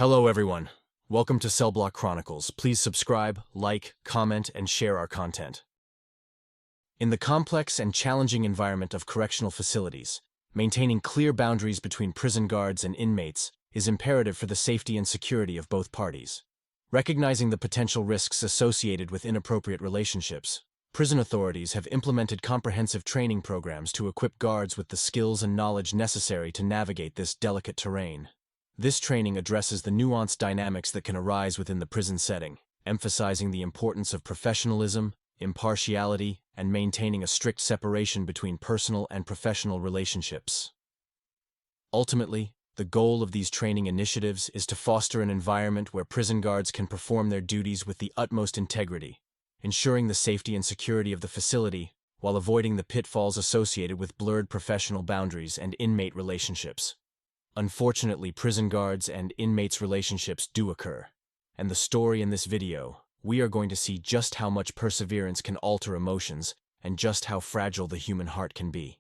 Hello everyone. Welcome to CellBlock Chronicles. Please subscribe, like, comment, and share our content. In the complex and challenging environment of correctional facilities, maintaining clear boundaries between prison guards and inmates is imperative for the safety and security of both parties. Recognizing the potential risks associated with inappropriate relationships, prison authorities have implemented comprehensive training programs to equip guards with the skills and knowledge necessary to navigate this delicate terrain. This training addresses the nuanced dynamics that can arise within the prison setting, emphasizing the importance of professionalism, impartiality, and maintaining a strict separation between personal and professional relationships. Ultimately, the goal of these training initiatives is to foster an environment where prison guards can perform their duties with the utmost integrity, ensuring the safety and security of the facility while avoiding the pitfalls associated with blurred professional boundaries and inmate relationships. Unfortunately, prison guards and inmates' relationships do occur, and the story in this video, we are going to see just how much perseverance can alter emotions and just how fragile the human heart can be.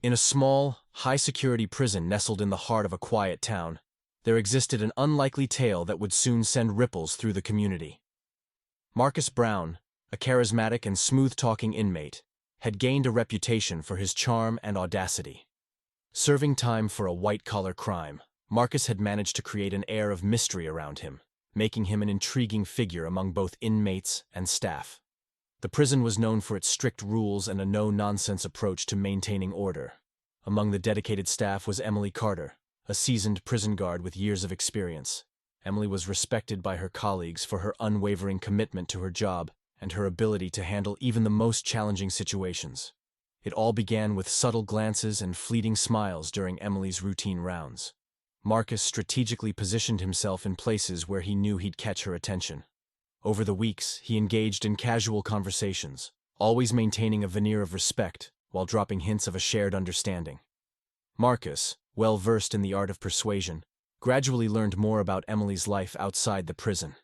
In a small, high-security prison nestled in the heart of a quiet town, there existed an unlikely tale that would soon send ripples through the community. Marcus Brown, a charismatic and smooth-talking inmate, had gained a reputation for his charm and audacity. Serving time for a white-collar crime, Marcus had managed to create an air of mystery around him, making him an intriguing figure among both inmates and staff. The prison was known for its strict rules and a no-nonsense approach to maintaining order. Among the dedicated staff was Emily Carter, a seasoned prison guard with years of experience. Emily was respected by her colleagues for her unwavering commitment to her job and her ability to handle even the most challenging situations. It all began with subtle glances and fleeting smiles during Emily's routine rounds. Marcus strategically positioned himself in places where he knew he'd catch her attention. Over the weeks, he engaged in casual conversations, always maintaining a veneer of respect while dropping hints of a shared understanding. Marcus, well versed in the art of persuasion, gradually learned more about Emily's life outside the prison.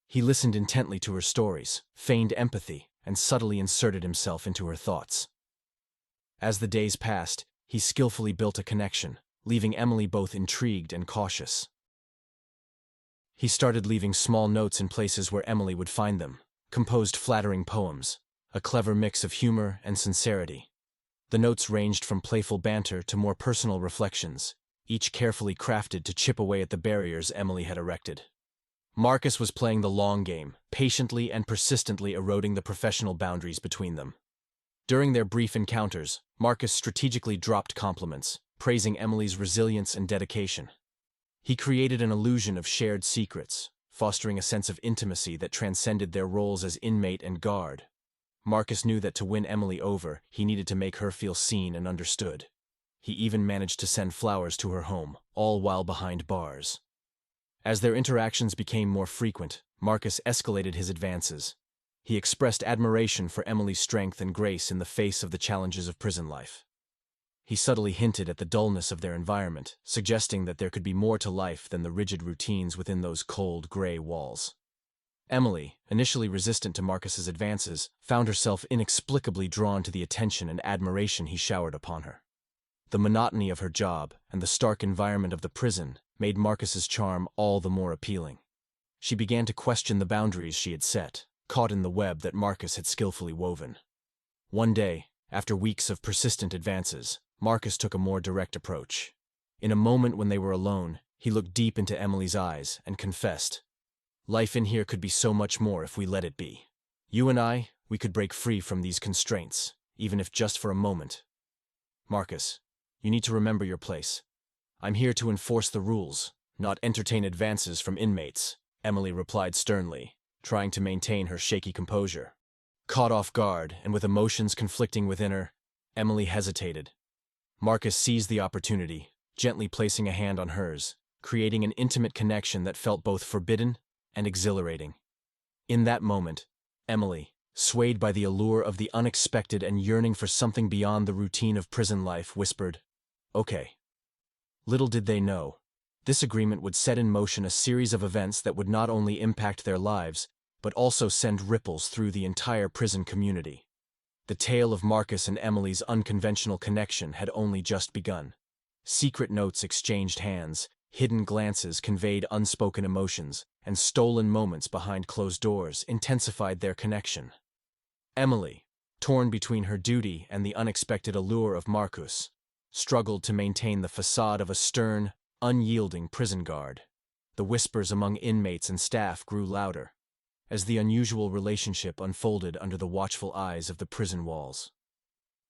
He listened intently to her stories, feigned empathy, and subtly inserted himself into her thoughts. As the days passed, he skillfully built a connection, leaving Emily both intrigued and cautious. He started leaving small notes in places where Emily would find them, composed flattering poems, a clever mix of humor and sincerity. The notes ranged from playful banter to more personal reflections, each carefully crafted to chip away at the barriers Emily had erected. Marcus was playing the long game, patiently and persistently eroding the professional boundaries between them. During their brief encounters, Marcus strategically dropped compliments, praising Emily's resilience and dedication. He created an illusion of shared secrets, fostering a sense of intimacy that transcended their roles as inmate and guard. Marcus knew that to win Emily over, he needed to make her feel seen and understood. He even managed to send flowers to her home, all while behind bars. As their interactions became more frequent, Marcus escalated his advances. He expressed admiration for Emily's strength and grace in the face of the challenges of prison life. He subtly hinted at the dullness of their environment, suggesting that there could be more to life than the rigid routines within those cold, gray walls. Emily, initially resistant to Marcus's advances, found herself inexplicably drawn to the attention and admiration he showered upon her. The monotony of her job and the stark environment of the prison made Marcus's charm all the more appealing. She began to question the boundaries she had set, caught in the web that Marcus had skillfully woven. One day, after weeks of persistent advances, Marcus took a more direct approach. In a moment when they were alone, he looked deep into Emily's eyes and confessed, "Life in here could be so much more if we let it be. You and I, we could break free from these constraints, even if just for a moment. Marcus, you need to remember your place. I'm here to enforce the rules, not entertain advances from inmates," Emily replied sternly, trying to maintain her shaky composure. Caught off guard and with emotions conflicting within her, Emily hesitated. Marcus seized the opportunity, gently placing a hand on hers, creating an intimate connection that felt both forbidden and exhilarating. In that moment, Emily, swayed by the allure of the unexpected and yearning for something beyond the routine of prison life, whispered, "Okay." Little did they know, this agreement would set in motion a series of events that would not only impact their lives, but also send ripples through the entire prison community. The tale of Marcus and Emily's unconventional connection had only just begun. Secret notes exchanged hands, hidden glances conveyed unspoken emotions, and stolen moments behind closed doors intensified their connection. Emily, torn between her duty and the unexpected allure of Marcus, struggled to maintain the facade of a stern, unyielding prison guard. The whispers among inmates and staff grew louder, as the unusual relationship unfolded under the watchful eyes of the prison walls.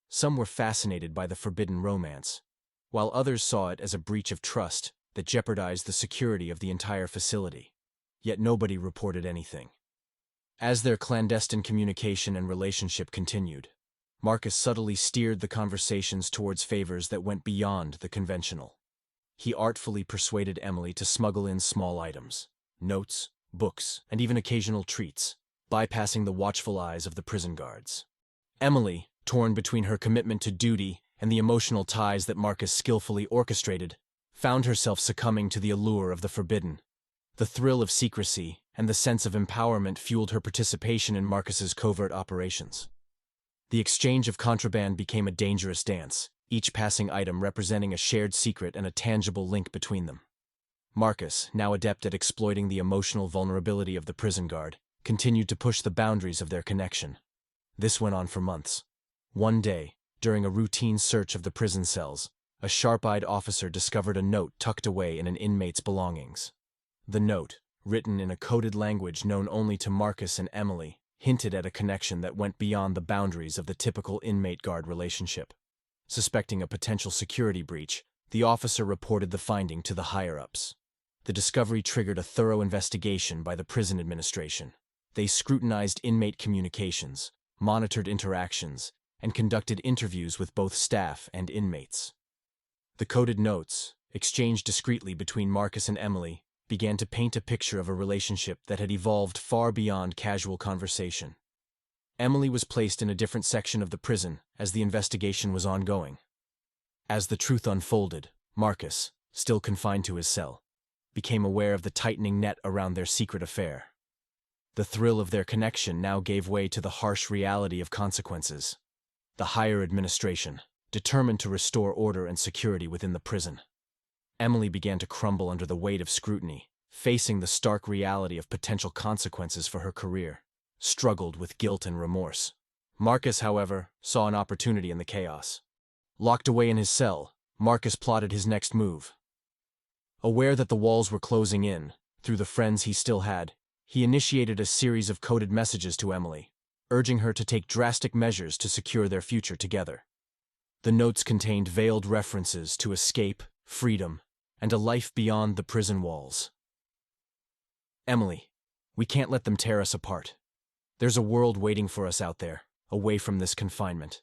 Some were fascinated by the forbidden romance, while others saw it as a breach of trust that jeopardized the security of the entire facility. Yet nobody reported anything. As their clandestine communication and relationship continued, Marcus subtly steered the conversations towards favors that went beyond the conventional. He artfully persuaded Emily to smuggle in small items, notes, books, and even occasional treats, bypassing the watchful eyes of the prison guards. Emily, torn between her commitment to duty and the emotional ties that Marcus skillfully orchestrated, found herself succumbing to the allure of the forbidden. The thrill of secrecy and the sense of empowerment fueled her participation in Marcus's covert operations. The exchange of contraband became a dangerous dance, each passing item representing a shared secret and a tangible link between them. Marcus, now adept at exploiting the emotional vulnerability of the prison guard, continued to push the boundaries of their connection. This went on for months. One day, during a routine search of the prison cells, a sharp-eyed officer discovered a note tucked away in an inmate's belongings. The note, written in a coded language known only to Marcus and Emily, hinted at a connection that went beyond the boundaries of the typical inmate-guard relationship. Suspecting a potential security breach, the officer reported the finding to the higher-ups. The discovery triggered a thorough investigation by the prison administration. They scrutinized inmate communications, monitored interactions, and conducted interviews with both staff and inmates. The coded notes, exchanged discreetly between Marcus and Emily, began to paint a picture of a relationship that had evolved far beyond casual conversation. Emily was placed in a different section of the prison as the investigation was ongoing. As the truth unfolded, Marcus, still confined to his cell, became aware of the tightening net around their secret affair. The thrill of their connection now gave way to the harsh reality of consequences. The higher administration, determined to restore order and security within the prison. Emily began to crumble under the weight of scrutiny, facing the stark reality of potential consequences for her career, struggled with guilt and remorse. Marcus, however, saw an opportunity in the chaos. Locked away in his cell, Marcus plotted his next move. Aware that the walls were closing in, through the friends he still had, he initiated a series of coded messages to Emily, urging her to take drastic measures to secure their future together. The notes contained veiled references to escape, freedom, and a life beyond the prison walls. Emily, we can't let them tear us apart. There's a world waiting for us out there, away from this confinement.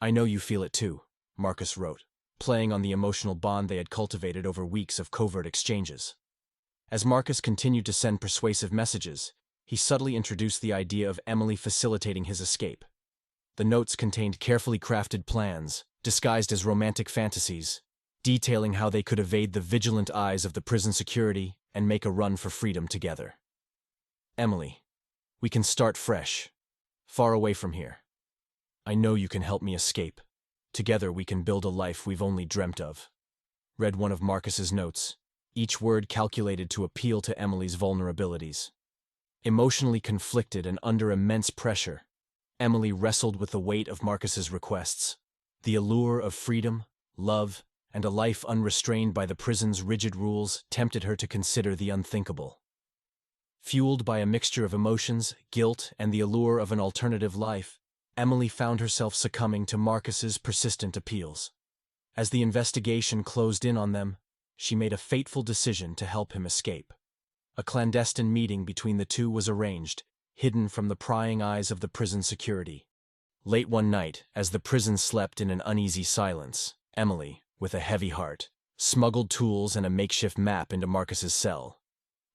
I know you feel it too, Marcus wrote, playing on the emotional bond they had cultivated over weeks of covert exchanges. As Marcus continued to send persuasive messages, he subtly introduced the idea of Emily facilitating his escape. The notes contained carefully crafted plans, disguised as romantic fantasies, detailing how they could evade the vigilant eyes of the prison security and make a run for freedom together. Emily, we can start fresh, far away from here. I know you can help me escape. Together we can build a life we've only dreamt of. Read one of Marcus's notes, each word calculated to appeal to Emily's vulnerabilities. Emotionally conflicted and under immense pressure, Emily wrestled with the weight of Marcus's requests. The allure of freedom, love, and a life unrestrained by the prison's rigid rules tempted her to consider the unthinkable. Fueled by a mixture of emotions, guilt, and the allure of an alternative life, Emily found herself succumbing to Marcus's persistent appeals. As the investigation closed in on them, she made a fateful decision to help him escape. A clandestine meeting between the two was arranged, hidden from the prying eyes of the prison security. Late one night, as the prison slept in an uneasy silence, Emily, with a heavy heart, smuggled tools and a makeshift map into Marcus's cell.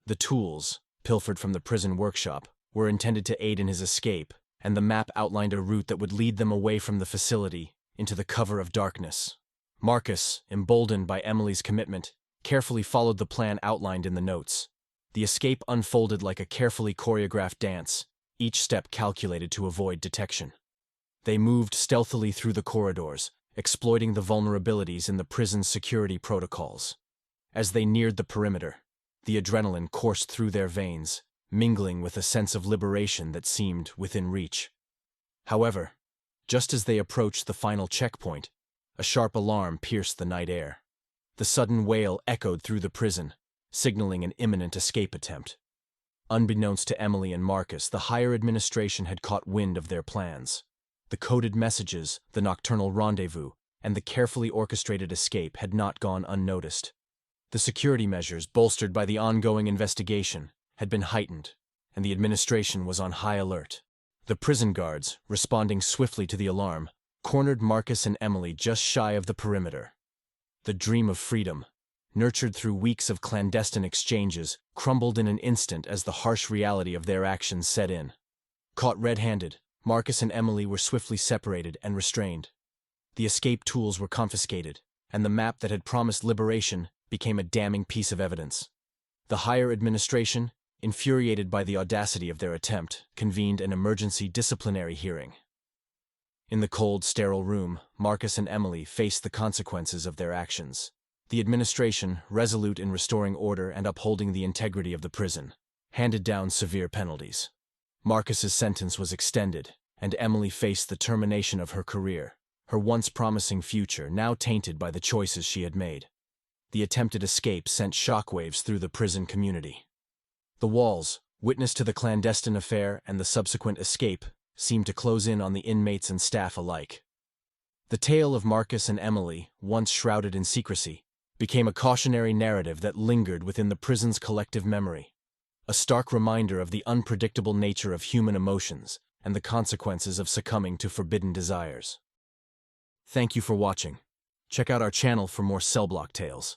The tools, pilfered from the prison workshop, were intended to aid in his escape, and the map outlined a route that would lead them away from the facility, into the cover of darkness. Marcus, emboldened by Emily's commitment, carefully followed the plan outlined in the notes. The escape unfolded like a carefully choreographed dance, each step calculated to avoid detection. They moved stealthily through the corridors, exploiting the vulnerabilities in the prison's security protocols. As they neared the perimeter, the adrenaline coursed through their veins, mingling with a sense of liberation that seemed within reach. However, just as they approached the final checkpoint, a sharp alarm pierced the night air. The sudden wail echoed through the prison, signaling an imminent escape attempt. Unbeknownst to Emily and Marcus, the higher administration had caught wind of their plans. The coded messages, the nocturnal rendezvous, and the carefully orchestrated escape had not gone unnoticed. The security measures, bolstered by the ongoing investigation, had been heightened, and the administration was on high alert. The prison guards, responding swiftly to the alarm, cornered Marcus and Emily just shy of the perimeter. The dream of freedom, nurtured through weeks of clandestine exchanges, crumbled in an instant as the harsh reality of their actions set in. Caught red-handed, Marcus and Emily were swiftly separated and restrained. The escape tools were confiscated, and the map that had promised liberation became a damning piece of evidence. The higher administration, infuriated by the audacity of their attempt, convened an emergency disciplinary hearing. In the cold, sterile room, Marcus and Emily faced the consequences of their actions. The administration, resolute in restoring order and upholding the integrity of the prison, handed down severe penalties. Marcus's sentence was extended, and Emily faced the termination of her career, her once promising future now tainted by the choices she had made. The attempted escape sent shockwaves through the prison community. The walls, witness to the clandestine affair and the subsequent escape, seemed to close in on the inmates and staff alike. The tale of Marcus and Emily, once shrouded in secrecy, became a cautionary narrative that lingered within the prison's collective memory, a stark reminder of the unpredictable nature of human emotions and the consequences of succumbing to forbidden desires. Thank you for watching. Check out our channel for more CellBlock tales.